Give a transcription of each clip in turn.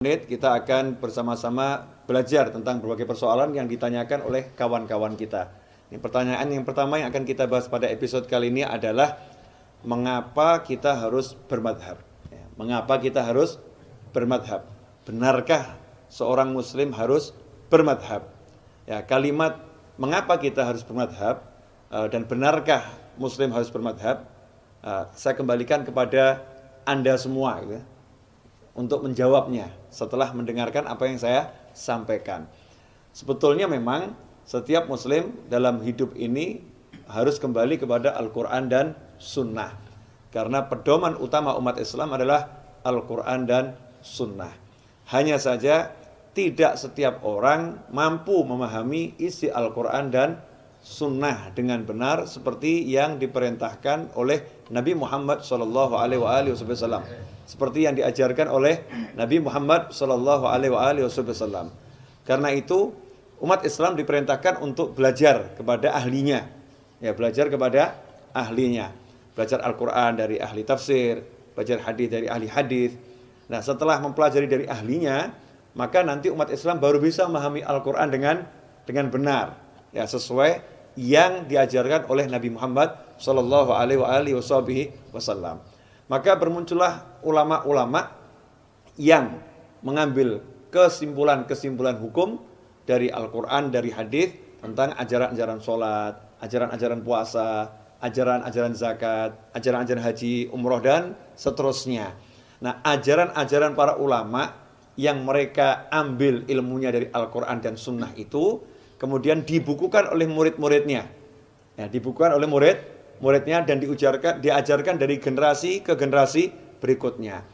menit kita akan bersama-sama belajar tentang berbagai persoalan yang ditanyakan oleh kawan-kawan kita. Ini pertanyaan yang pertama yang akan kita bahas pada episode kali ini adalah mengapa kita harus bermadhab? Mengapa kita harus bermadhab? Benarkah seorang muslim harus bermadhab? Ya, kalimat mengapa kita harus bermadhab dan benarkah muslim harus bermadhab? Saya kembalikan kepada Anda semua gitu, untuk menjawabnya setelah mendengarkan apa yang saya sampaikan. Sebetulnya memang setiap muslim dalam hidup ini harus kembali kepada Al-Quran dan Sunnah, karena pedoman utama umat Islam adalah Al-Quran dan Sunnah. Hanya saja tidak setiap orang mampu memahami isi Al-Quran dan Sunnah dengan benar seperti yang diperintahkan oleh Nabi Muhammad SAW, seperti yang diajarkan oleh Nabi Muhammad SAW. Karena itu umat Islam diperintahkan untuk belajar kepada ahlinya, ya, belajar kepada ahlinya, belajar Al-Quran dari ahli tafsir, belajar hadis dari ahli hadis. Nah, setelah mempelajari dari ahlinya, maka nanti umat Islam baru bisa memahami Al-Quran dengan benar, ya, sesuai yang diajarkan oleh Nabi Muhammad SAW. Maka bermuncullah ulama-ulama yang mengambil kesimpulan-kesimpulan hukum dari Al-Quran, dari hadis tentang ajaran-ajaran sholat, ajaran-ajaran puasa, ajaran-ajaran zakat, ajaran-ajaran haji, umroh, dan seterusnya. Nah, ajaran-ajaran para ulama yang mereka ambil ilmunya dari Al-Quran dan Sunnah itu kemudian dibukukan oleh murid-muridnya, ya, dibukukan oleh murid-muridnya dan diajarkan dari generasi ke generasi berikutnya.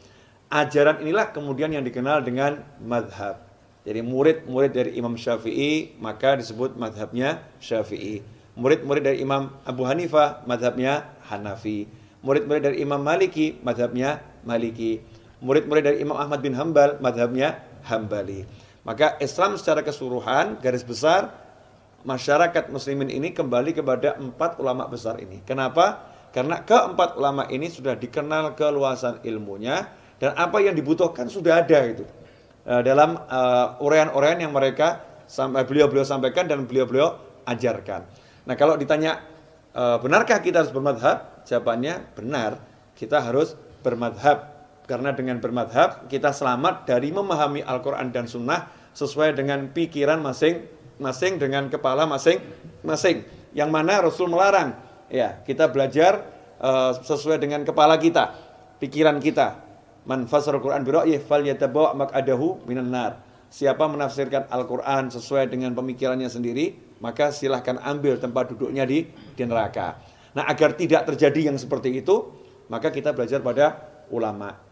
Ajaran inilah kemudian yang dikenal dengan madhab. Jadi murid-murid dari Imam Syafi'i maka disebut madhabnya Syafi'i. Murid-murid dari Imam Abu Hanifah madhabnya Hanafi. Murid-murid dari Imam Maliki madhabnya Maliki. Murid-murid dari Imam Ahmad bin Hambal madhabnya Hambali. Maka Islam secara keseluruhan, garis besar, masyarakat muslimin ini kembali kepada 4 ulama besar ini. Kenapa? Karena keempat ulama ini sudah dikenal keluasan ilmunya dan apa yang dibutuhkan sudah ada gitu, dalam uraian-uraian yang mereka beliau-beliau sampaikan dan beliau-beliau ajarkan. Nah, kalau ditanya benarkah kita harus bermadhab? Jawabannya benar, kita harus bermadhab. Karena dengan bermadhab kita selamat dari memahami Al-Quran dan Sunnah sesuai dengan pikiran masing-masing, dengan kepala masing-masing. Yang mana Rasul melarang, ya, kita belajar sesuai dengan kepala kita, pikiran kita. Man fasara Al-Quran bi ra'yihi falyatabawa' maq'adahu minan nar. Siapa menafsirkan Al-Quran sesuai dengan pemikirannya sendiri, maka silahkan ambil tempat duduknya di neraka. Nah, agar tidak terjadi yang seperti itu, maka kita belajar pada ulama.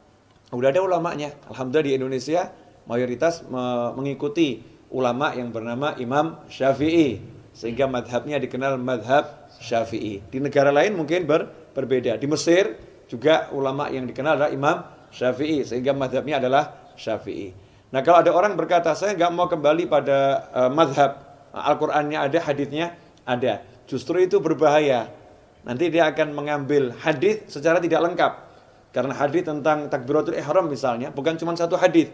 Udah ada ulamanya. Alhamdulillah di Indonesia mayoritas mengikuti ulama yang bernama Imam Syafi'i, sehingga madhabnya dikenal madhab Syafi'i. Di negara lain mungkin berbeda. Di Mesir juga ulama yang dikenal adalah Imam Syafi'i, sehingga madhabnya adalah Syafi'i. Nah, kalau ada orang berkata saya nggak mau kembali pada madhab, Al-Qur'annya ada, hadisnya ada, justru itu berbahaya. Nanti dia akan mengambil hadis secara tidak lengkap. Karena hadis tentang takbiratul ihram misalnya bukan cuma satu hadis.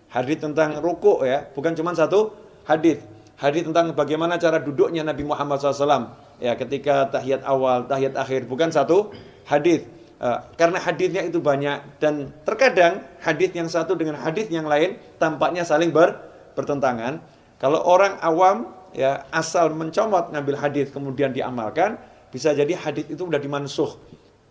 Hadis tentang ruku', ya, bukan cuma satu hadis. Hadis tentang bagaimana cara duduknya Nabi Muhammad SAW, ya, ketika tahiyat awal, tahiyat akhir, bukan satu hadis. Karena hadisnya itu banyak dan terkadang hadis yang satu dengan hadis yang lain tampaknya saling bertentangan. Kalau orang awam, ya, asal mencomot ngambil hadis kemudian diamalkan, bisa jadi hadis itu sudah dimansuh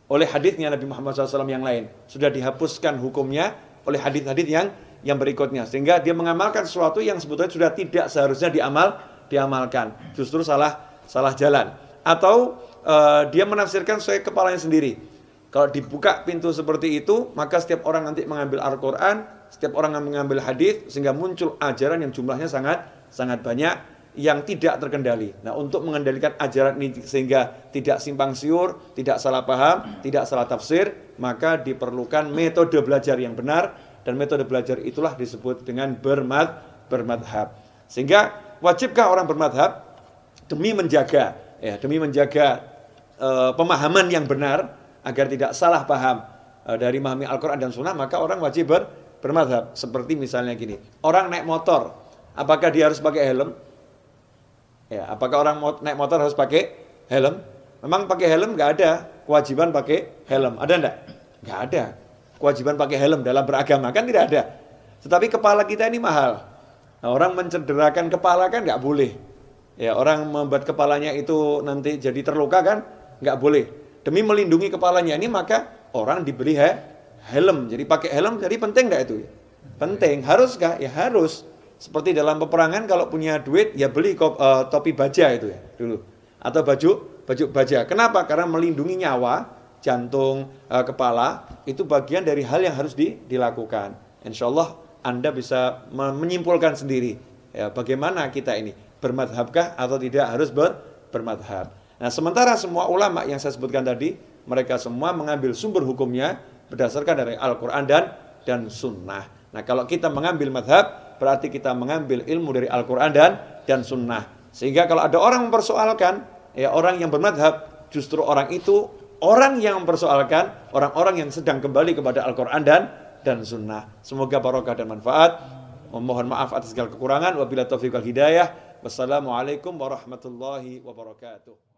oleh hadisnya Nabi Muhammad SAW yang lain, sudah dihapuskan hukumnya oleh hadis-hadis yang berikutnya, sehingga dia mengamalkan sesuatu yang sebetulnya sudah tidak seharusnya diamalkan, justru salah jalan, atau dia menafsirkan sesuai kepalanya sendiri. Kalau dibuka pintu seperti itu, maka setiap orang nanti mengambil Al-Quran, setiap orang mengambil hadis, sehingga muncul ajaran yang jumlahnya sangat banyak yang tidak terkendali. Nah, untuk mengendalikan ajaran ini sehingga tidak simpang siur, tidak salah paham, tidak salah tafsir, maka diperlukan metode belajar yang benar, dan metode belajar itulah disebut dengan bermadhab. Sehingga wajibkah orang bermadhab? Demi menjaga pemahaman yang benar agar tidak salah paham dari memahami Al-Quran dan Sunnah, maka orang wajib bermadhab. Seperti misalnya gini, orang naik motor, apakah dia harus pakai helm? Ya, apakah orang naik motor harus pakai helm? Memang pakai helm nggak ada kewajiban pakai helm. Ada enggak? Nggak ada kewajiban pakai helm dalam beragama, kan tidak ada. Tetapi kepala kita ini mahal. Nah, orang mencederakan kepala kan nggak boleh. Ya, orang membuat kepalanya itu nanti jadi terluka kan nggak boleh. Demi melindungi kepalanya ini maka orang diberi helm. Jadi pakai helm, jadi penting nggak itu? Penting. Haruskah? Ya harus. Seperti dalam peperangan kalau punya duit ya beli topi baja itu ya dulu. Atau baju baja. Kenapa? Karena melindungi nyawa, jantung, kepala itu bagian dari hal yang harus dilakukan. Insya Allah Anda bisa menyimpulkan sendiri ya, bagaimana kita ini bermadhabkah atau tidak harus bermadhab. Nah, sementara semua ulama yang saya sebutkan tadi, mereka semua mengambil sumber hukumnya berdasarkan dari Al-Quran dan Sunnah. Nah, kalau kita mengambil madhab, berarti kita mengambil ilmu dari Al-Quran dan Sunnah. Sehingga kalau ada orang mempersoalkan, ya orang yang bermadhab, justru orang itu orang yang mempersoalkan, orang-orang yang sedang kembali kepada Al-Quran dan Sunnah. Semoga barokah dan manfaat. Mohon maaf atas segala kekurangan. Wabillahi taufiq wal hidayah. Wassalamualaikum warahmatullahi wabarakatuh.